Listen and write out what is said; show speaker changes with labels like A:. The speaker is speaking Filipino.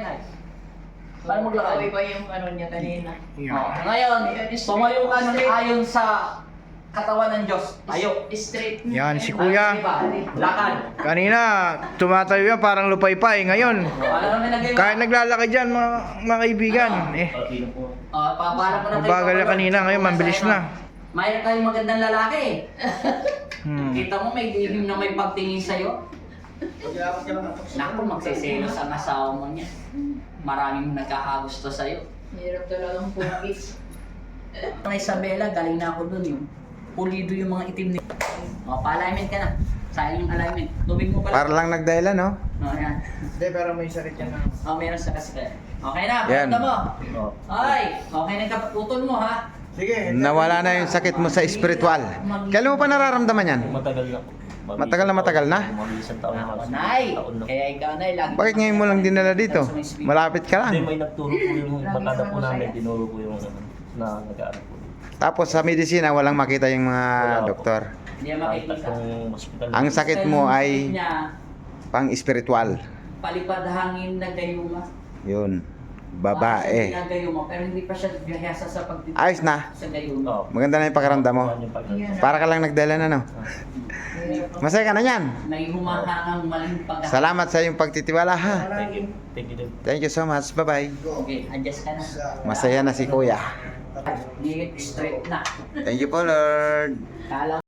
A: Nay. Paano maglakad?
B: Iba yung ano niya kanina.
A: Ngayon, tumayo ka ng ayon sa katawan ng Diyos. Tayo.
B: Straight.
C: Yan, si Kuya.
A: Lakad.
C: Kanina, tumatayo yan parang lupay-pay. Ngayon,
A: Ano namin nagayon?
C: kahit naglalakad dyan mga kaibigan.
A: Para ko na
C: Mabagal na kanina, ngayon mabilis na.
A: Mayroon kayong magandang lalaki.
C: Hmm.
A: Kita mo may lihim na may pagtingin sa'yo. Naku, magsiselos ang asawa mo niya. Maraming nagkakagusto sa'yo.
B: Hirap talagang pugis.
A: Ang Isabela, galing na ako dun yung pulido yung mga itim ni... O, pa-alignment ka na. Sayang yung alignment. Tubig mo pala.
C: Para lang nagdahilan, no?
A: O, yan.
D: Hindi, pero may sakit yan na.
A: O, meron sa kasi kaya. Okay na,
C: Yan.
A: punta mo. Ay, okay na yung kapatutol mo ha.
D: Sige.
C: Nawala na yung sakit mo sa espiritual. Kailan mo pa nararamdaman yan?
E: Matagal na.
C: Matagal na?
E: Mga isang taon na.
A: Ako, Nay.
E: Taon na.
A: Kaya ikaw, Nay, lagi.
C: Bakit ngayon mo lang dinala dito? Malapit ka
E: Hindi,
C: lang.
E: may nagturo po yung bakada po namin. Tinuro po yung na nag-aaral po.
C: Tapos sa medisina, walang makita yung mga
E: Wala po.
C: doktor.
A: Hindi yan
E: Kahit
A: makikita.
E: tatlong hospital.
C: Ang sakit mo ay
A: Niya,
C: pang espiritual.
A: palipad hangin na gayuma.
C: Yun.
A: Siya
C: Babae.
A: ginagayuma, pero hindi pa siya biyahasa sa pagtitig.
C: Ayos na.
A: Sa gayuma.
E: Oo.
C: Maganda na yung pakiramdam mo.
E: Yung pag-
C: Para ka lang nagdala na, no? Masaya ka na yan.
A: May humahangang maling pag-
C: Salamat sa iyong pagtitiwala, ha?
E: Thank you. Thank you din.
C: Thank you so much. Bye-bye.
A: Okay, adjust ka na.
C: Masaya na si Kuya.
A: Straight na.
C: Thank you po, Lord.
A: Kala